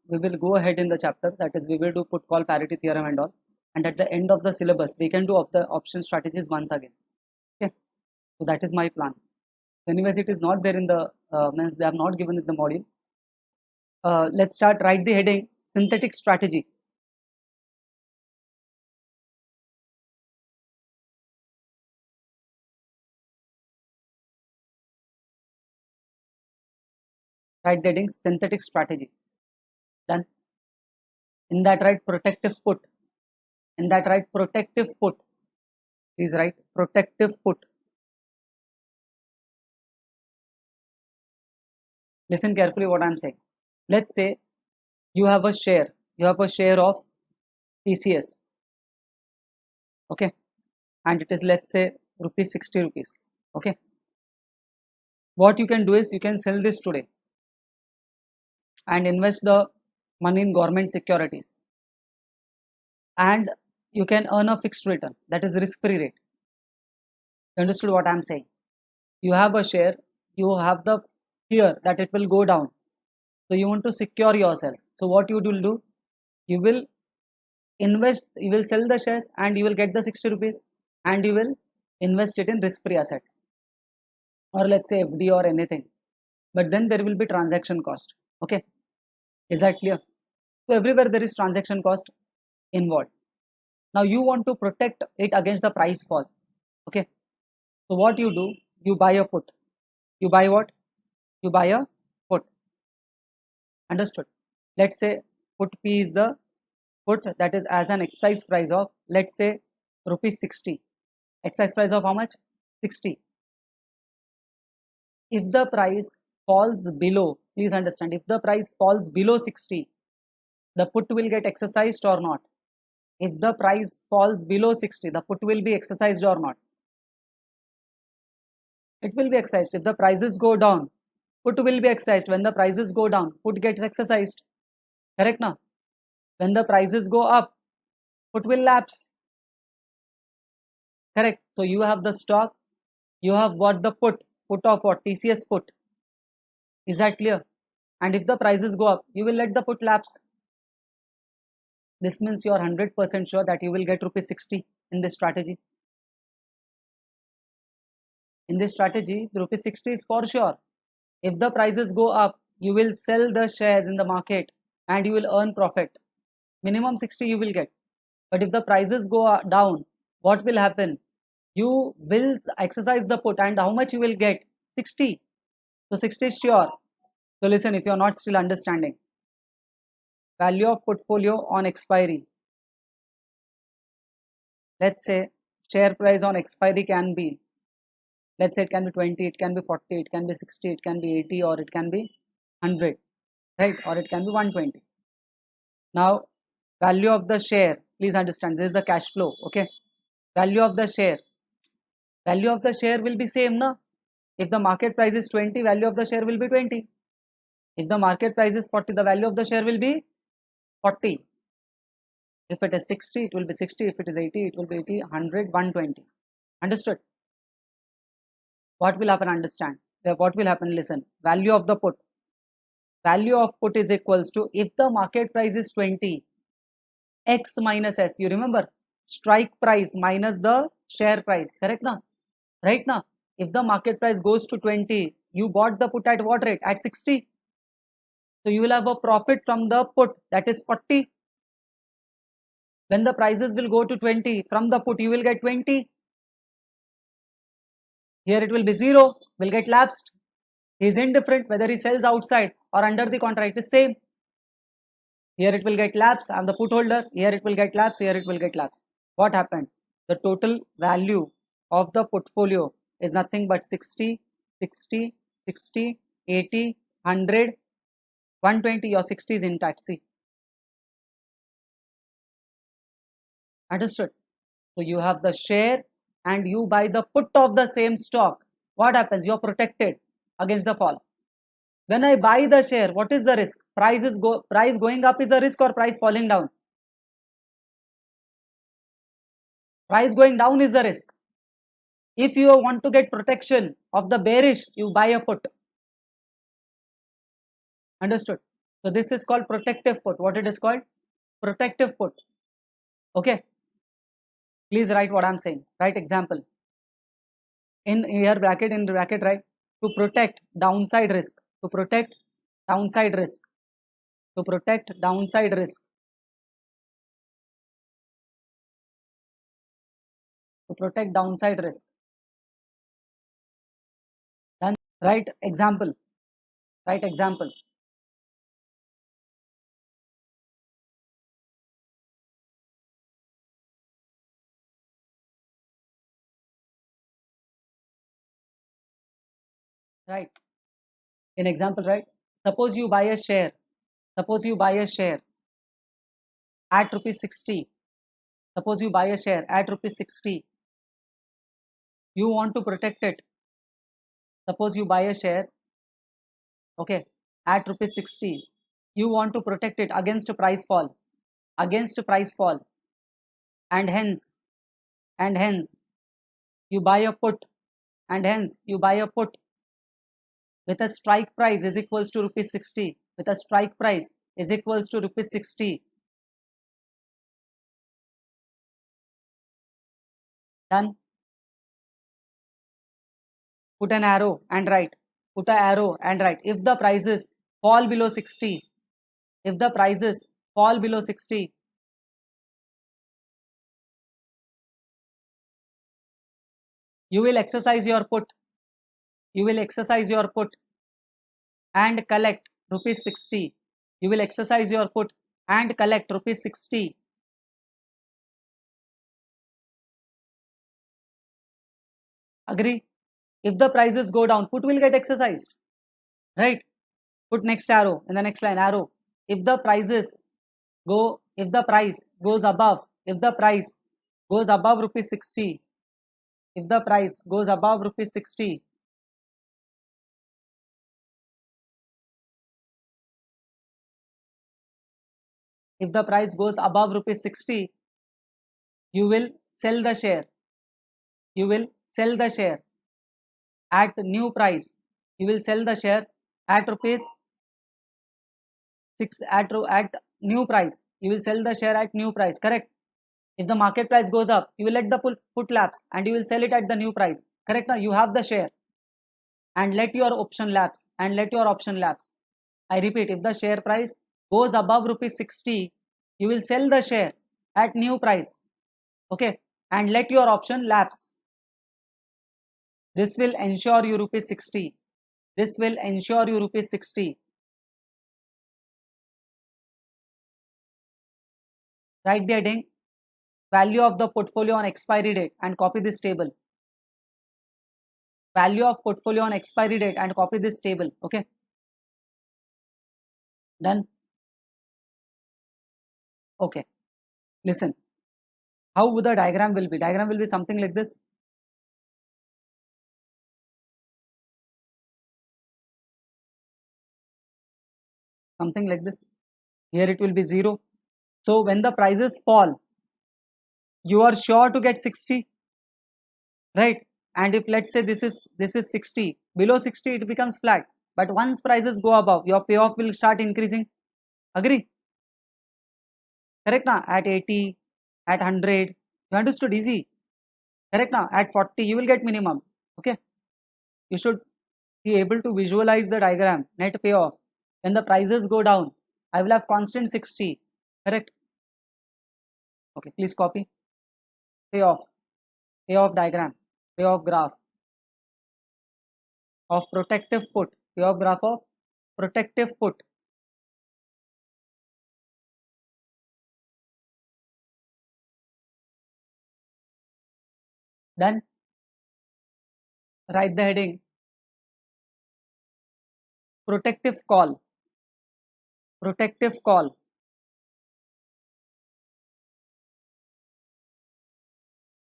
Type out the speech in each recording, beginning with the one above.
We will go ahead in the chapter, that is we will do put call parity theorem and all, and at the end of the syllabus we can do the option strategies once again. Okay, so that is my plan. Anyways, it is not there in the means they have not given it the module. Let's start. Write the heading synthetic strategy. Write the heading synthetic strategy. Then in that write protective put. In that write protective put. Please write protective put. Listen carefully what I am saying. Let's say you have a share. You have a share of TCS. Okay, and it is, let's say, rupees 60 rupees. Okay, what you can do is you can sell this today and invest the money in government securities, and you can earn a fixed return, that is risk free rate. You understood what I am saying? You have a share, you have the fear that it will go down, so you want to secure yourself. So what you will do, you will invest, you will sell the shares and you will get the 60 rupees and you will invest it in risk free assets, or let's say FD or anything, but then there will be transaction cost. Okay, is that clear? So everywhere there is transaction cost involved. Now you want to protect it against the price fall. Okay, so what you do, you buy a put. You buy what? You buy a put. Understood? Let's say put P is the put that is as an exercise price of, let's say, rupees 60. Exercise price of how much? 60. If the price falls below, please understand, if the price falls below 60, the put will get exercised or not? If the price falls below 60, the put will be exercised or not? It will be exercised. If the prices go down, put will be exercised. When the prices go down, put gets exercised. Correct now? When the prices go up, put will lapse. Correct. So you have the stock, you have bought the put of what? TCS put. Is that clear? And if the prices go up, you will let the put lapse. This means you are 100% sure that you will get rupees 60 in this strategy. In this strategy, the rupees 60 is for sure. If the prices go up, you will sell the shares in the market and you will earn profit. Minimum 60 you will get. But if the prices go down, what will happen? You will exercise the put, and how much you will get? 60. So 60 is sure. So listen, if you are not still understanding, value of portfolio on expiry. Let's say share price on expiry can be, let's say it can be 20, it can be 40, it can be 60, it can be 80, or it can be 100, right? Or it can be 120. Now value of the share, please understand, this is the cash flow. Okay, value of the share, value of the share will be same, no? If the market price is 20, value of the share will be 20. If the market price is 40, the value of the share will be 40. If it is 60, it will be 60. If it is 80, it will be 80, 100, 120. Understood? What will happen? Understand. What will happen? Listen. Value of the put. Value of put is equals to, if the market price is 20, X minus S. You remember? Strike price minus the share price. Correct now? Right now? If the market price goes to 20, you bought the put at what rate? At 60. So you will have a profit from the put, that is 40. When the prices will go to 20, from the put you will get 20. Here it will be 0, will get lapsed. He is indifferent whether he sells outside or under the contract, is same. Here it will get lapse, I am the put holder. Here it will get lapse, here it will get lapse. What happened? The total value of the portfolio is nothing but 60 60, 60, 80, 100, 120. Your 60 is intact. See, understood? So you have the share and you buy the put of the same stock. What happens? You are protected against the fall. When I buy the share, what is the risk? Price going up is a risk, or price falling down? Price going down is the risk. If you want to get protection of the bearish, you buy a put. Understood? So this is called protective put. What it is called? Protective put. Okay. Please write what I'm saying. Write example. In bracket, right? To protect downside risk. To protect downside risk. To protect downside risk. To protect downside risk. Then write example. Write example. Right. In example, right? Suppose you buy a share. Suppose you buy a share at rupees 60. Suppose you buy a share at rupees 60. You want to protect it. Suppose you buy a share, okay, at rupees 60. You want to protect it against price fall. Against price fall. And hence you buy a put. And hence you buy a put with a strike price is equals to rupees 60. With a strike price is equals to rupees 60. Done. Put an arrow and write. Put an arrow and write. If the prices fall below 60, if the prices fall below 60, you will exercise your put. You will exercise your put and collect rupees 60. You will exercise your put and collect rupees 60. Agree? If the prices go down, put will get exercised. Right? Put next arrow in the next line, arrow. If the price goes above, if the price goes above rupees 60, if the price goes above rupees 60, if the price goes above rupees 60, you will sell the share. You will sell the share at new price. You will sell the share at rupees 6 at new price. You will sell the share at new price. Correct? If the market price goes up, you will let the put lapse and you will sell it at the new price. Correct? Now you have the share and let your option lapse and let your option lapse. I repeat, if the share price goes above rupees 60, you will sell the share at new price. Okay, and let your option lapse. This will ensure you rupees 60. This will ensure you rupees 60. Write the heading, value of the portfolio on expiry date, and copy this table. Value of portfolio on expiry date and copy this table. Okay. Done. Okay. Listen. How the diagram will be? Diagram will be something like this. Something like this. Here it will be 0. So when the prices fall, you are sure to get 60, right? And if let's say this is 60, below 60 it becomes flat. But once prices go above, your payoff will start increasing. Agree? Correct now? At 80, at 100, you understood? Easy. Correct now? At 40, you will get minimum. Okay. You should be able to visualize the diagram, net payoff. When the prices go down, I will have constant 60. Correct? Okay, please copy. Payoff diagram, payoff graph of protective put, payoff graph of protective put. Then write the heading, protective call. Protective call.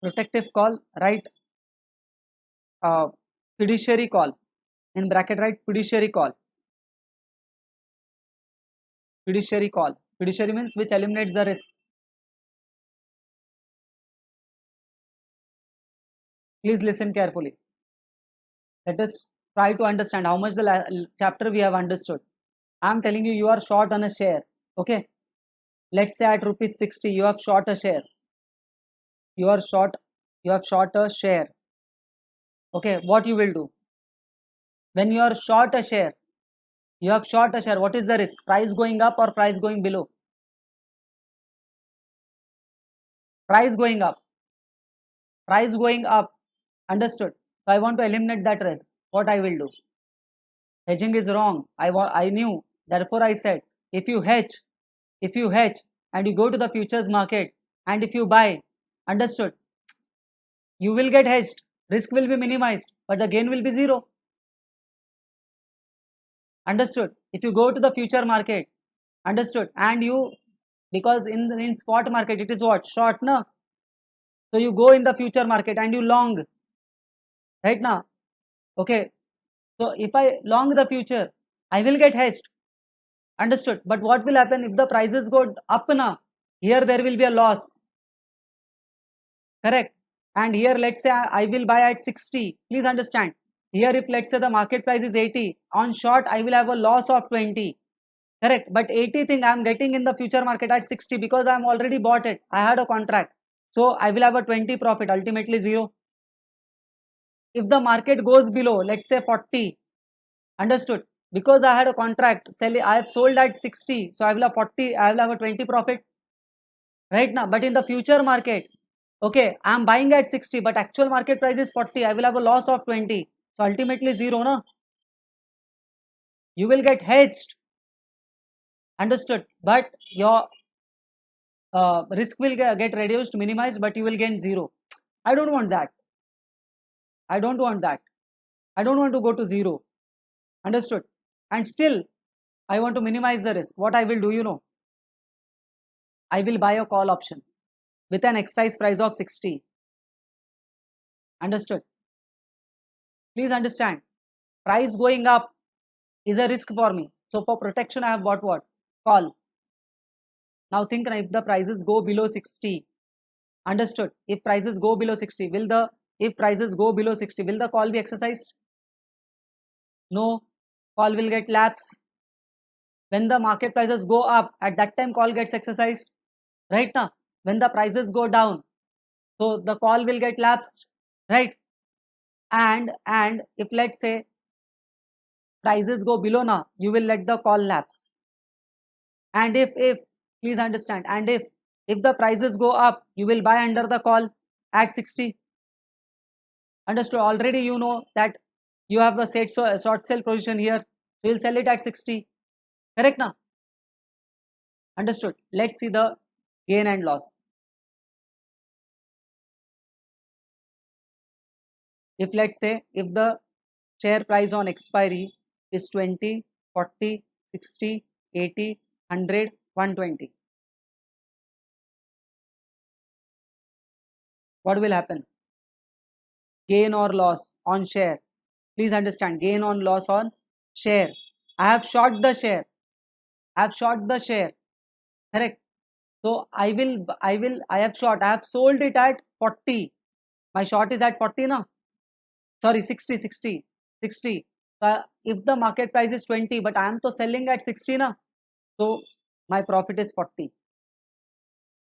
Protective call, right? Fiduciary call. In bracket, right? Fiduciary call. Fiduciary call. Fiduciary means which eliminates the risk. Please listen carefully. Let us try to understand how much the chapter we have understood. I am telling you, you are short on a share. Okay. Let's say at rupees 60, you have short a share. You have short a share. Okay. What you will do? When you are short a share, you have short a share. What is the risk? Price going up or price going below? Price going up. Price going up. Understood? So I want to eliminate that risk. What I will do? Hedging is wrong. I knew. Therefore I said, if you hedge and you go to the futures market and if you buy, understood, you will get hedged. Risk will be minimized, but the gain will be zero. Understood? If you go to the future market, understood, and you, because in spot market it is what? Short, no? So you go in the future market and you long, right now? Okay. So if I long the future, I will get hedged. Understood? But what will happen if the prices go up now? Here there will be a loss. Correct? And here let's say I will buy at 60. Please understand. Here if let's say the market price is 80, on short I will have a loss of 20. Correct? But 80 thing I am getting in the future market at 60 because I am already bought it. I had a contract. So I will have a 20 profit, ultimately 0. If the market goes below, let's say 40, understood, because I had a contract, I have sold at 60, so I will have 40, I will have a 20 profit right now. But in the future market, okay, I am buying at 60, but actual market price is 40, I will have a loss of 20, so ultimately 0, no? You will get hedged, understood, but your risk will get reduced, minimized, but you will gain 0. I don't want that. I don't want that. I don't want to go to 0. Understood? And still, I want to minimize the risk. What I will do, you know, I will buy a call option with an exercise price of 60. Understood? Please understand. Price going up is a risk for me. So for protection, I have bought what? Call. Now think if the prices go below 60. Understood? If prices go below 60, will the call be exercised? No. Call will get lapse. When the market prices go up, at that time call gets exercised. Right now, when the prices go down, so the call will get lapsed, right? And if let's say prices go below now, you will let the call lapse. And if please understand, and if the prices go up, you will buy under the call at 60. Understood? Already you know that you have a short sell position here, so you'll sell it at 60. Correct now? Understood? Let's see the gain and loss. If let's say if the share price on expiry is 20, 40, 60, 80, 100, 120, what will happen? Gain or loss on share. Please understand, gain on loss on share. I have short the share. Correct? So I have sold it at 40. My short is at 40 now. Sorry, 60. If the market price is 20, but I am to selling at 60 now. So my profit is 40.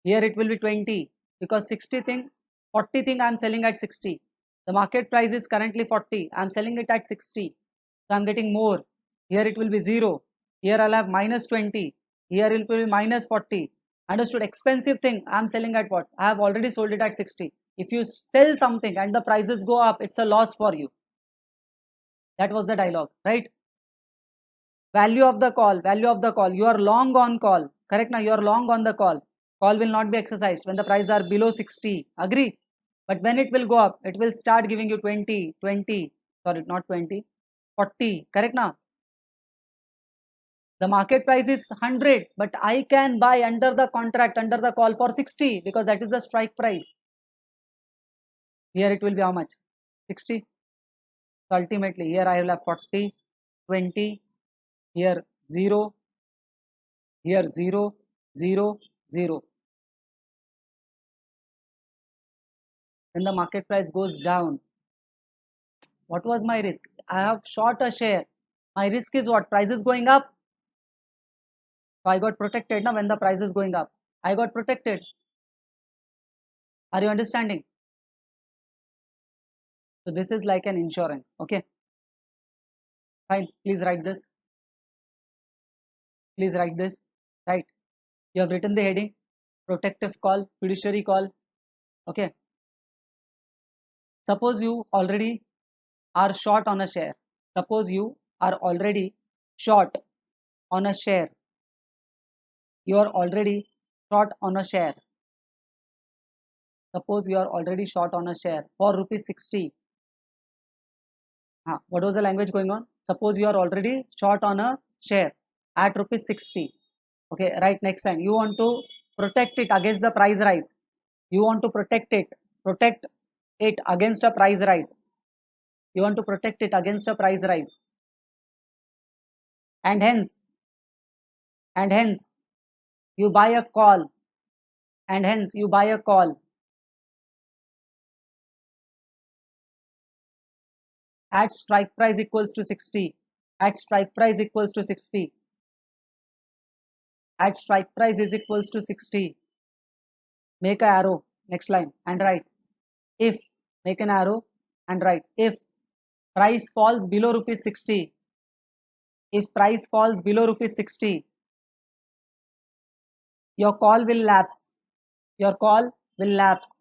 Here it will be 20 because 40 thing I am selling at 60. The market price is currently 40. I am selling it at 60. So I am getting more. Here it will be 0. Here I'll have minus 20. Here it will be minus 40. Understood? Expensive thing I am selling at what? I have already sold it at 60. If you sell something and the prices go up, it's a loss for you. That was the dialogue, right? Value of the call. You are long on call. Correct now? You are long on the call. Call will not be exercised when the prices are below 60. Agree? But when it will go up, it will start giving you 20. Sorry, not 20. 40. Correct now? The market price is 100, but I can buy under the contract, under the call for 60 because that is the strike price. Here it will be how much? 60. So ultimately here I will have 40, 20, here 0, here 0, 0, 0. When the market price goes down, what was my risk? I have short a share. My risk is what? Price is going up. So I got protected now when the price is going up. I got protected. Are you understanding? So this is like an insurance. Okay. Fine. Please write this. Please write this. Right. You have written the heading. Protective call, fiduciary call. Okay. Suppose you already are short on a share. Suppose you are already short on a share. You are already short on a share. Suppose you are already short on a share for rupees 60. What was the language going on? Suppose you are already short on a share at rupees 60. Okay, right, next line. You want to protect it against the price rise. You want to protect it against a price rise. You want to protect it against a price rise. And hence, you buy a call. And hence, you buy a call at strike price equals to 60. At strike price equals to 60. At strike price is equals to 60. Make an arrow, next line, and write. If, make an arrow and write. If price falls below rupees 60. If price falls below rupees 60. Your call will lapse. Your call will lapse.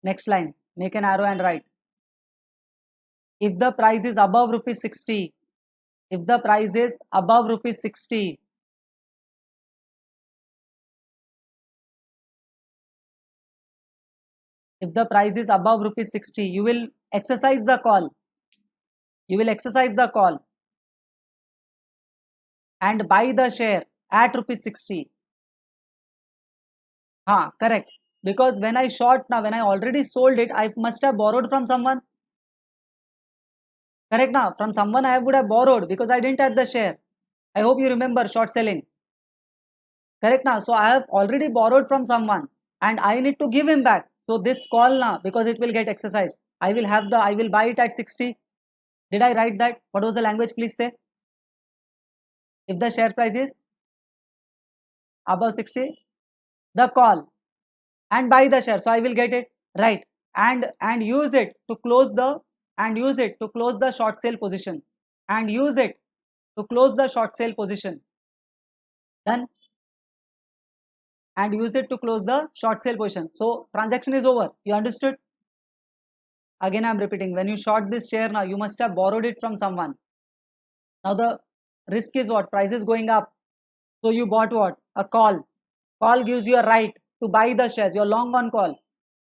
Next line, make an arrow and write. If the price is above rupees 60. If the price is above rupees 60. If the price is above rupees 60, you will exercise the call. You will exercise the call and buy the share at rupees 60. Correct. Because when I short now, when I already sold it, I must have borrowed from someone. Correct now? From someone I would have borrowed because I didn't have the share. I hope you remember short selling. Correct now? So I have already borrowed from someone and I need to give him back. So this call now, because it will get exercised, I will buy it at 60. Did I write that? What was the language? Please say. If the share price is above 60, the call and buy the share. So I will get it right and use it to close the short sale position and use it to close the short sale position. Done. And use it to close the short sale position. So transaction is over. You understood? Again I am repeating, when you short this share now, you must have borrowed it from someone. Now the risk is what? Price is going up. So you bought what? A call. Call gives you a right to buy the shares. You're long on call.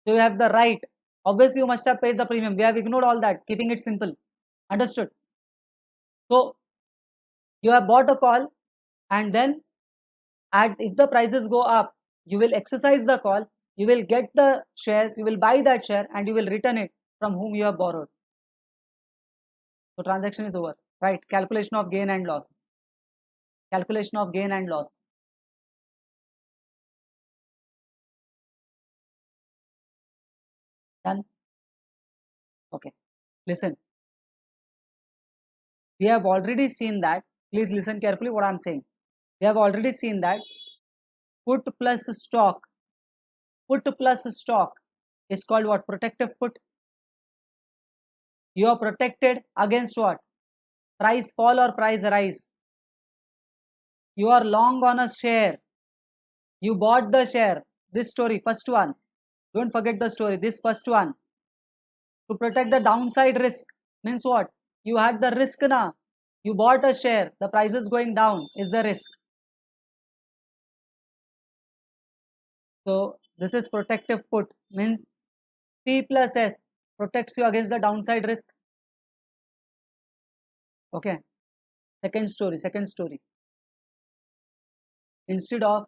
So you have the right. Obviously you must have paid the premium. We have ignored all that, keeping it simple. Understood? So you have bought a call and then if the prices go up, you will exercise the call, you will get the shares, you will buy that share and you will return it from whom you have borrowed. So transaction is over, right? Calculation of gain and loss. Calculation of gain and loss. Done? Okay. Listen. We have already seen that. Please listen carefully what I am saying. We have already seen that put plus stock is called what? Protective put. You are protected against what? Price fall or price rise. You are long on a share. You bought the share. This story, first one. Don't forget the story. This first one. To protect the downside risk means what? You had the risk now. You bought a share. The price is going down. Is the risk. So this is protective put, means P plus S. protects you against the downside risk. Okay, second story. Instead of,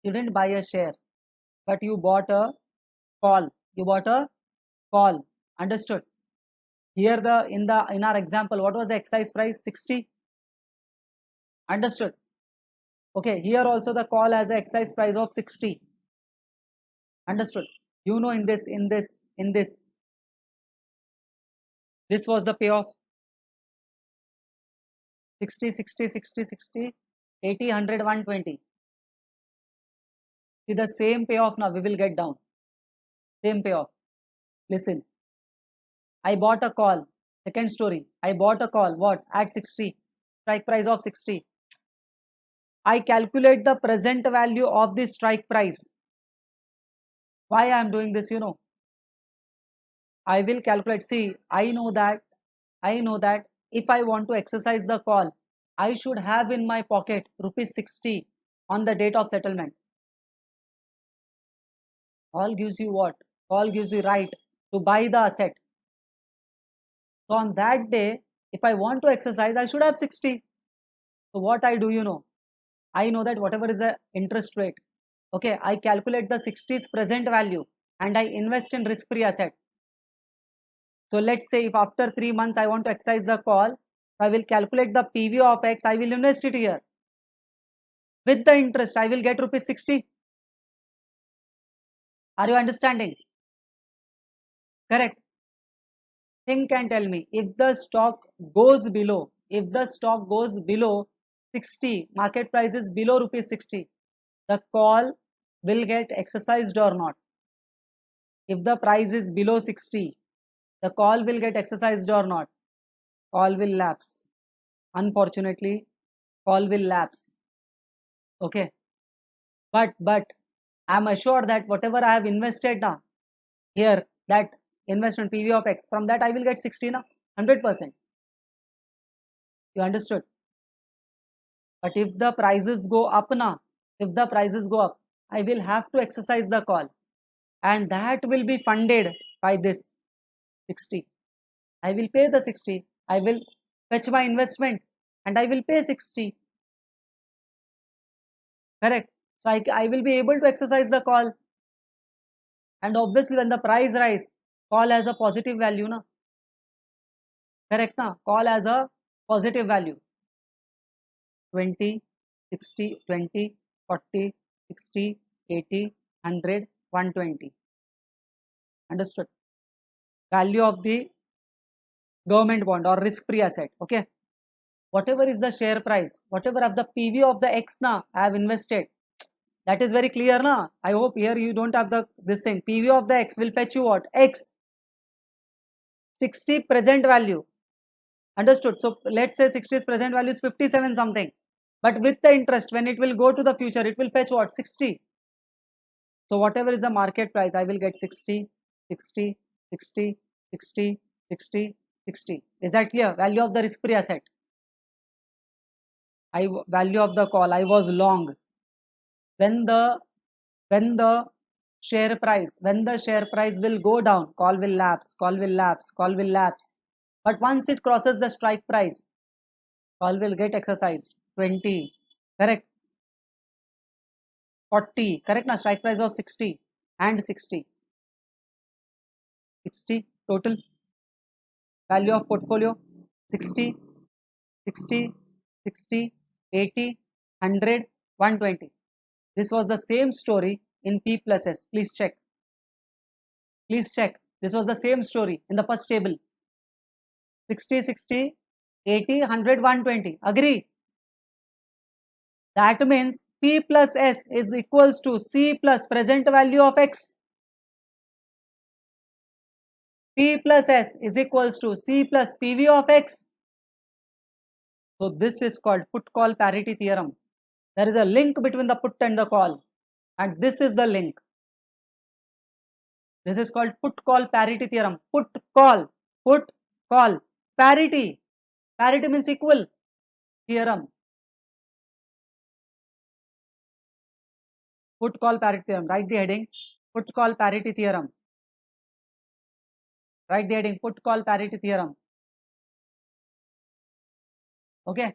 you didn't buy a share, but you bought a call. Understood? Here in our example, what was the exercise price? 60. Understood? Okay, here also the call has an exercise price of 60. Understood? You know, in this this was the payoff. 60, 60, 60, 60, 80, 100, 120. See the same payoff now we will get down. Same payoff. Listen, I bought a call. Second story, I bought a call. What? At 60. Strike price of 60. I calculate the present value of the strike price. Why I am doing this, you know? I will calculate. See, I know that if I want to exercise the call, I should have in my pocket rupees 60 on the date of settlement. Call gives you what? Call gives you right to buy the asset. So on that day, if I want to exercise, I should have 60. So what I do, you know, I know that whatever is the interest rate, okay, I calculate the 60's present value and I invest in risk-free asset. So let's say if after 3 months I want to exercise the call, I will calculate the PV of X, I will invest it here. With the interest, I will get rupees 60. Are you understanding? Correct. Think and tell me, if the stock goes below 60, market price is below rupees 60, the call will get exercised or not? If the price is below 60, the call will get exercised or not? Call will lapse. Unfortunately, call will lapse. Okay. But I am assured that whatever I have invested now, here, that investment PV of X, from that I will get 60 now, 100%. You understood? But if the prices go up now, I will have to exercise the call, and that will be funded by this 60. I will pay the 60. I will fetch my investment and I will pay 60. Correct? So I will be able to exercise the call. And obviously when the price rise, call has a positive value, na? Correct, na? Call has a positive value. 20, 60, 20, 40, 60, 80, 100, 120. Understood? Value of the government bond or risk-free asset. Okay. Whatever is the share price, whatever of the PV of the X na I have invested, that is very clear na. I hope here you don't have this thing. PV of the X will fetch you what? X. 60 present value. Understood? So let's say 60's present value is 57 something. But with the interest, when it will go to the future, it will fetch what? 60. So whatever is the market price, I will get 60, 60, 60, 60, 60, 60. Is that clear? Value of the risk-free asset. Value of the call, I was long. When the share price will go down, call will lapse. But once it crosses the strike price, call will get exercised. 20, correct? 40, correct? Now strike price was 60 and 60. 60 total value of portfolio. 60, 60, 60, 80, 100, 120. This was the same story in P plus S. Please check. This was the same story in the first table. 60, 60, 80, 100, 120. Agree? That means P plus S is equals to C plus present value of X. P plus S is equals to C plus PV of X. So this is called put-call parity theorem. There is a link between the put and the call, and this is the link. This is called put-call parity theorem. Put-call, parity. Parity means equal theorem. Put-call parity theorem. Write the heading. Put-call parity theorem. write the heading put call parity theorem. Okay,